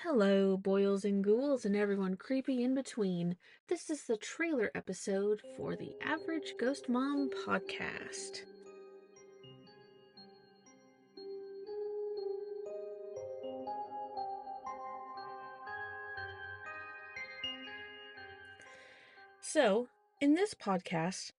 Hello, boils and ghouls, and everyone creepy in between. This is the trailer episode for the Average Ghost Mom podcast. So, in this podcast,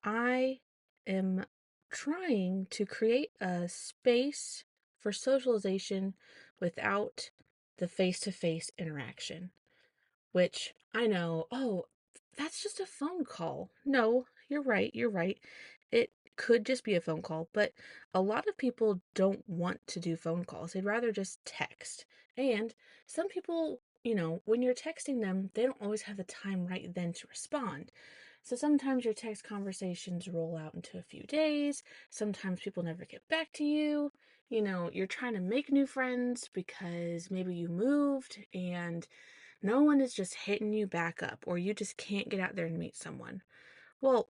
I am trying to create a space for socialization without the face to face interaction. Which I know, oh, that's just a phone call. No, you're right. It could just be a phone call, but a lot of people don't want to do phone calls. They'd rather just text. And some people, when you're texting them, they don't always have the time right then to respond. So sometimes your text conversations roll out into a few days. Sometimes people never get back to you. You're trying to make new friends because maybe you moved and no one is just hitting you back up, or you just can't get out there and meet someone. Well,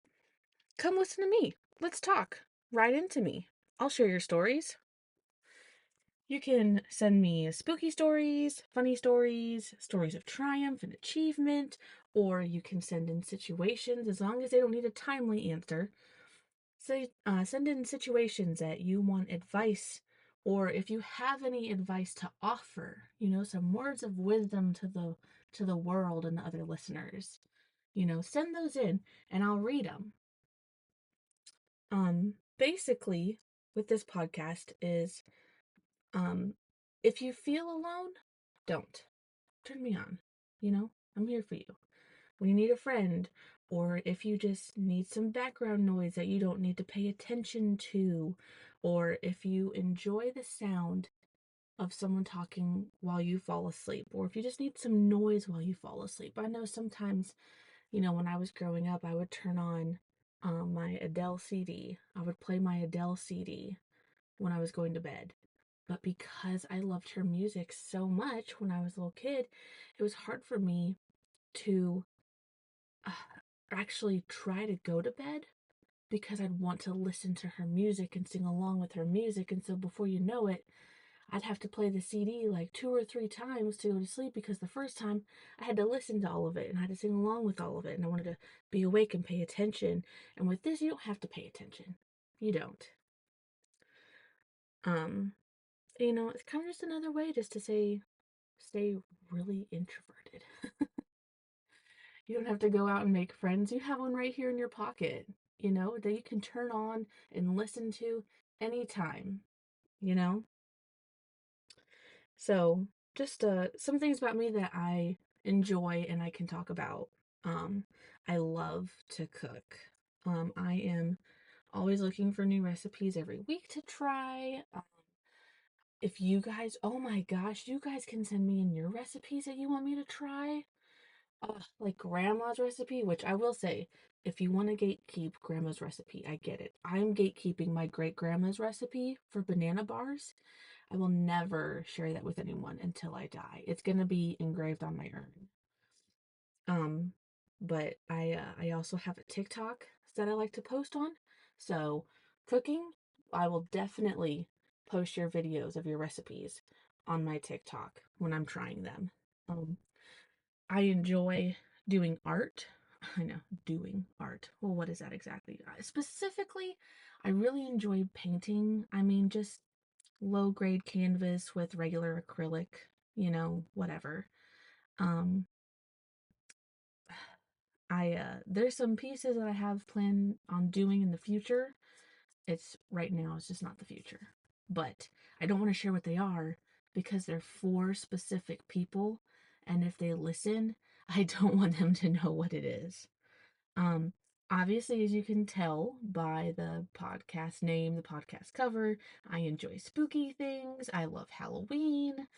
come listen to me. Let's talk. Write into me. I'll share your stories. You can send me spooky stories, funny stories, stories of triumph and achievement, or you can send in situations as long as they don't need a timely answer. Send in situations that you want advice, or if you have any advice to offer, some words of wisdom to the world and the other listeners. Send those in and I'll read them. Basically, with this podcast is, um, if you feel alone, don't turn me on. I'm here for you. When you need a friend, or if you just need some background noise that you don't need to pay attention to, or if you enjoy the sound of someone talking while you fall asleep, or if you just need some noise while you fall asleep. I know sometimes, when I was growing up, I would turn on my Adele CD. I would play my Adele CD when I was going to bed. But because I loved her music so much when I was a little kid, it was hard for me to uh, actually try to go to bed because I'd want to listen to her music and sing along with her music. And so before you know it, I'd have to play the CD like 2 or 3 times to go to sleep because the first time I had to listen to all of it and I had to sing along with all of it. And I wanted to be awake and pay attention. And with this, you don't have to pay attention. You don't. Um, it's kind of just another way just to say, stay really introverted. You don't have to go out and make friends. You have one right here in your pocket, that you can turn on and listen to anytime, you know? So, just some things about me that I enjoy and I can talk about. Um, I love to cook. I am always looking for new recipes every week to try. If you guys, oh my gosh, you guys can send me in your recipes that you want me to try. Like grandma's recipe, which I will say, if you want to gatekeep grandma's recipe, I get it. I'm gatekeeping my great grandma's recipe for banana bars. I will never share that with anyone until I die. It's gonna be engraved on my urn. Um, but I also have a TikTok that I like to post on. So cooking, I will definitely post your videos of your recipes on my TikTok when I'm trying them. Um, I enjoy doing art. I know, doing art. Well, what is that exactly? Specifically, I really enjoy painting. I mean, just low grade canvas with regular acrylic, whatever. Um, there's some pieces that I have planned on doing in the future. It's right now, it's just not the future. But I don't want to share what they are because they're for specific people. And if they listen, I don't want them to know what it is. Um, Obviously, as you can tell by the podcast name, the podcast cover, I enjoy spooky things. I love Halloween.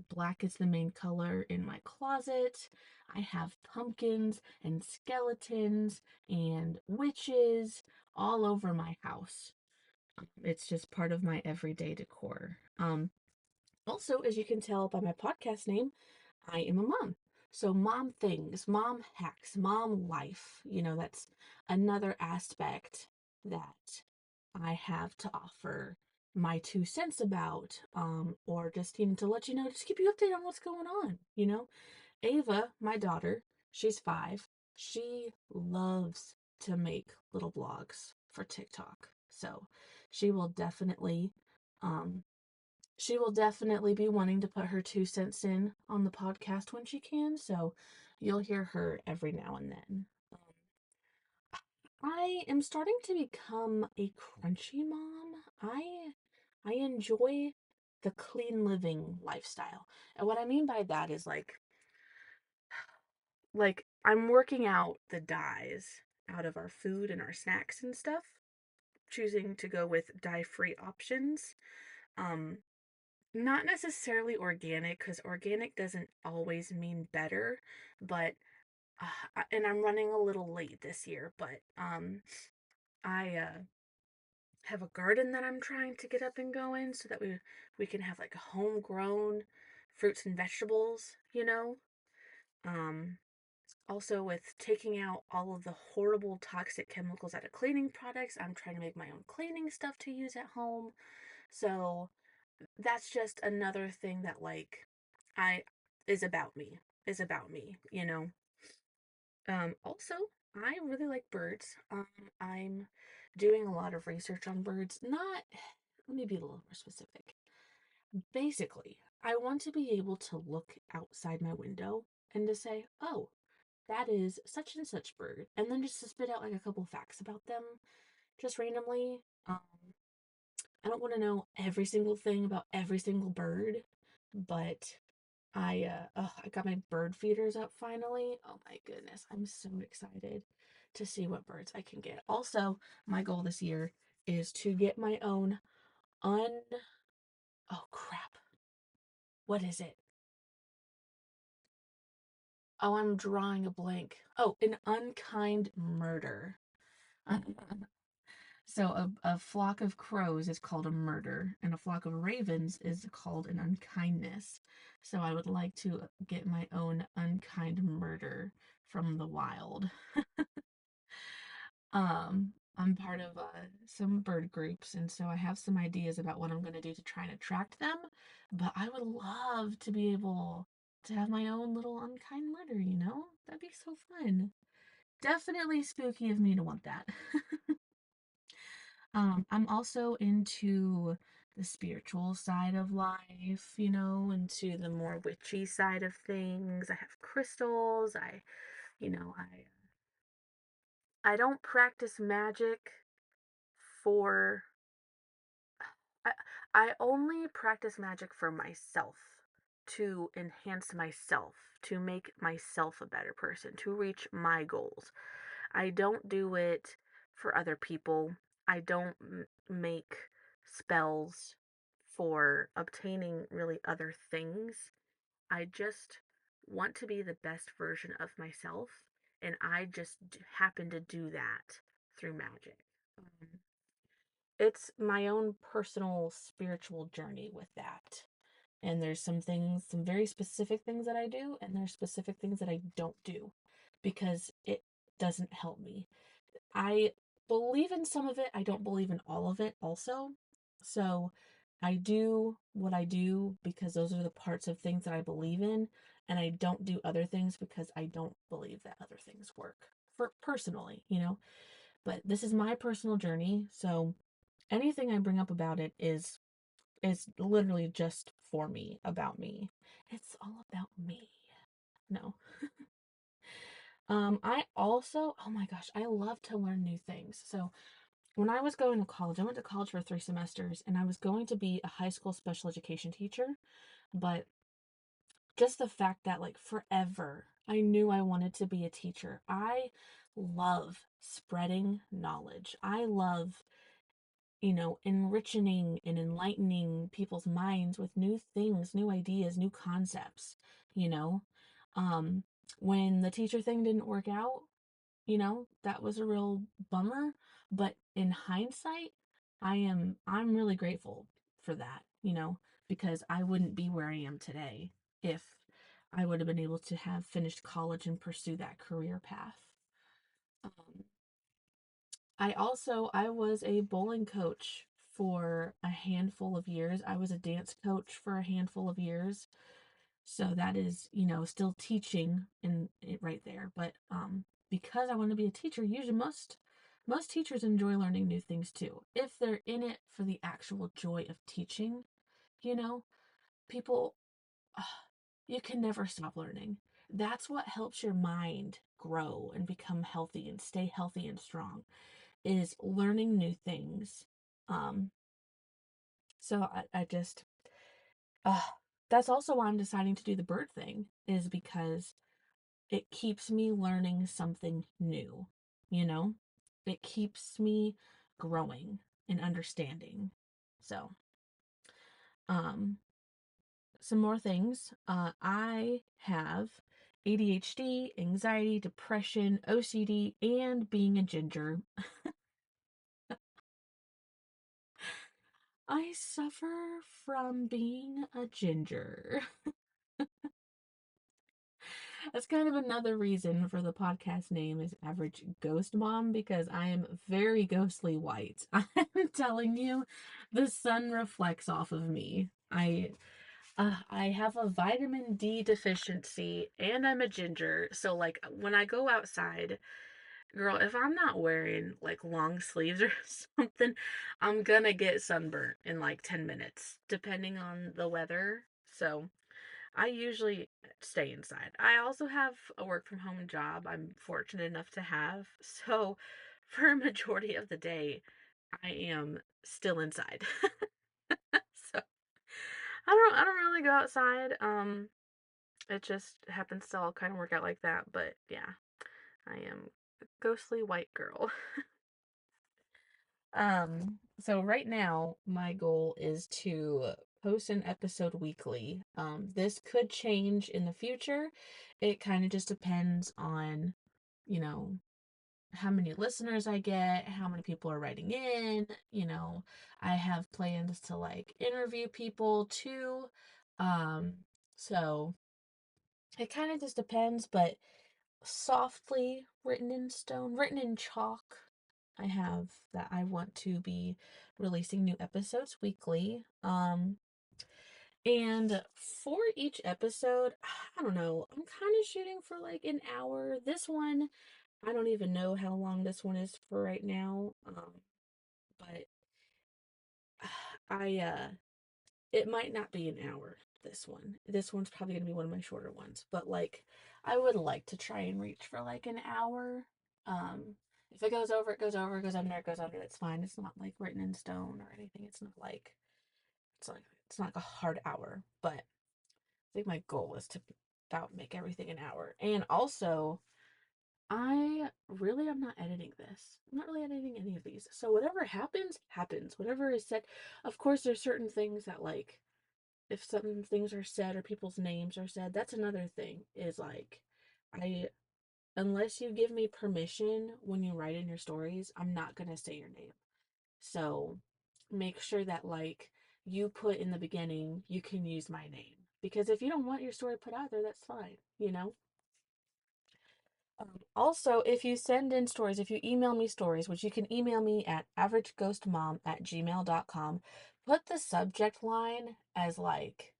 Black is the main color in my closet. I have pumpkins and skeletons and witches all over my house. It's just part of my everyday decor. Also, as you can tell by my podcast name, I am a mom. So, mom things, mom hacks, mom life, that's another aspect that I have to offer my 2 cents about, or just, to let you know, just keep you updated on what's going on, Ava, my daughter, she's 5. She loves to make little vlogs for TikTok. So she will definitely, um, she will definitely be wanting to put her 2 cents in on the podcast when she can. So you'll hear her every now and then. I am starting to become a crunchy mom. I enjoy the clean living lifestyle. And what I mean by that is I'm working out the dyes out of our food and our snacks and stuff, choosing to go with dye-free options. Um Not necessarily organic, cuz organic doesn't always mean better, but and I'm running a little late this year, but I have a garden that I'm trying to get up and going so that we can have like homegrown fruits and vegetables. Um Also, with taking out all of the horrible toxic chemicals out of cleaning products, I'm trying to make my own cleaning stuff to use at home. So that's just another thing that I is about me. Is about me. Also, I really like birds. I'm doing a lot of research on birds. Not, let me be a little more specific. Basically, I want to be able to look outside my window and to say, oh, that is such and such bird, and then just to spit out like a couple facts about them, just randomly. I don't want to know every single thing about every single bird, but I got my bird feeders up finally. Oh my goodness, I'm so excited to see what birds I can get. Also, my goal this year is to get my own un oh crap. What is it? Oh, I'm drawing a blank. Oh, an unkind murder. So a flock of crows is called a murder, and a flock of ravens is called an unkindness. So I would like to get my own unkind murder from the wild. I'm part of some bird groups, and so I have some ideas about what I'm going to do to try and attract them. But I would love to be able to have my own little unkind murder. That'd be so fun. Definitely spooky of me to want that. I'm also into the spiritual side of life, into the more witchy side of things. I have crystals. You know, I don't practice magic for I I only practice magic for myself, to enhance myself, to make myself a better person, to reach my goals. I don't do it for other people. I don't make spells for obtaining really other things. I just want to be the best version of myself, and I just happen to do that through magic. Um, it's my own personal spiritual journey with that. And there's some things, some very specific things that I do, and there's specific things that I don't do because it doesn't help me. I believe in some of it, I don't believe in all of it also. So I do what I do because those are the parts of things that I believe in, and I don't do other things because I don't believe that other things work for personally. But this is my personal journey, so anything I bring up about it is literally just for me, about me. It's all about me. No. I also, oh my gosh, I love to learn new things. So when I was going to college, I went to college for 3 semesters and I was going to be a high school special education teacher. But just the fact that, like, forever, I knew I wanted to be a teacher. I love spreading knowledge. I love enriching and enlightening people's minds with new things, new ideas, new concepts, you know. Um, when the teacher thing didn't work out, that was a real bummer. But in hindsight, I'm really grateful for that, because I wouldn't be where I am today if I would have been able to have finished college and pursue that career path. Um, I was a bowling coach for a handful of years. I was a dance coach for a handful of years. So that is, still teaching in it right there. But because I want to be a teacher, usually most teachers enjoy learning new things too. If they're in it for the actual joy of teaching, you know, people you can never stop learning. That's what helps your mind grow and become healthy and stay healthy and strong is learning new things. Um, so I just, uh, that's also why I'm deciding to do the bird thing is because it keeps me learning something new, you know? It keeps me growing and understanding. So, um, some more things. I have ADHD, anxiety, depression, OCD, and being a ginger. I suffer from being a ginger. That's kind of another reason for the podcast name is Average Ghost Mom because I am very ghostly white. I'm telling you, the sun reflects off of me. I have a vitamin D deficiency and I'm a ginger. So like when I go outside, girl, if I'm not wearing like long sleeves or something, I'm gonna get sunburnt in like 10 minutes, depending on the weather. So I usually stay inside. I also have a work from home job I'm fortunate enough to have. So for a majority of the day, I am still inside. So I don't really go outside. It just happens to all kind of work out like that, but yeah, I am a ghostly white girl. So right now my goal is to post an episode weekly. This could change in the future. It kind of just depends on, you know, how many listeners I get, how many people are writing in, I have plans to like interview people too. Um, so it kind of just depends, but softly written in stone, written in chalk. I have that I want to be releasing new episodes weekly. And for each episode, I don't know, I'm kind of shooting for like an hour. This one, I don't even know how long this one is for right now. But I it might not be an hour, this one. This one's probably going to be one of my shorter ones, but like I would like to try and reach for like an hour. Um if it goes over, it goes over, it goes under, it goes under. It's fine. It's not like written in stone or anything. It's not like a hard hour, but I think my goal is to about make everything an hour. And also, I really am not editing this. I'm not really editing any of these. So whatever happens, happens. Whatever is said. Of course, there's certain things that like if some things are said or people's names are said, that's another thing. Is like I unless you give me permission when you write in your stories, I'm not gonna say your name. So make sure that like you put in the beginning you can use my name. Because if you don't want your story put out there, that's fine. Also, if you send in stories, if you email me stories, which you can email me at averageghostmom@gmail.com, put the subject line as like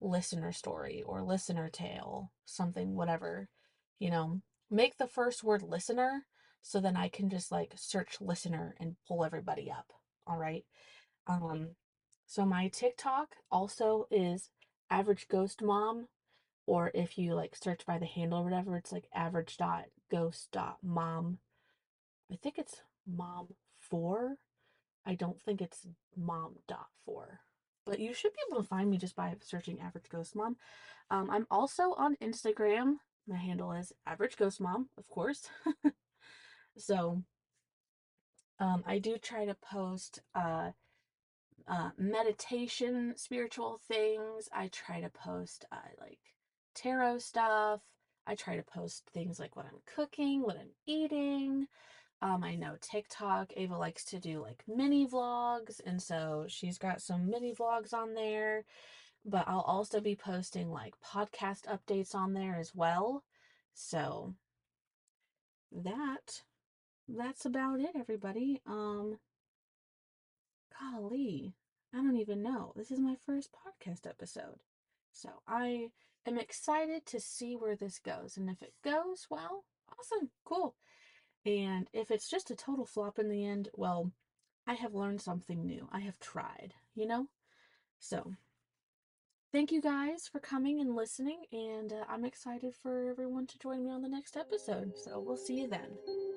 listener story or listener tale, something, whatever, you know, make the first word listener so then I can just like search listener and pull everybody up. All right. Um, so my TikTok also is average ghost mom, or if you like search by the handle or whatever, it's like average dot ghost dot mom. I think it's mom 4. I don't think it's mom dot 4. But you should be able to find me just by searching average ghost mom. I'm also on Instagram. My handle is average ghost mom, of course. So I do try to post meditation, spiritual things. I try to post like tarot stuff. I try to post things like what I'm cooking, what I'm eating. I know TikTok, Ava likes to do like mini vlogs, and so she's got some mini vlogs on there. But I'll also be posting like podcast updates on there as well. So that's about it, everybody. golly, I don't even know. This is my first podcast episode. So I am excited to see where this goes. And if it goes well, awesome, cool. And if it's just a total flop in the end, well, I have learned something new. I have tried, you know? So thank you guys for coming and listening. And I'm excited for everyone to join me on the next episode. So we'll see you then.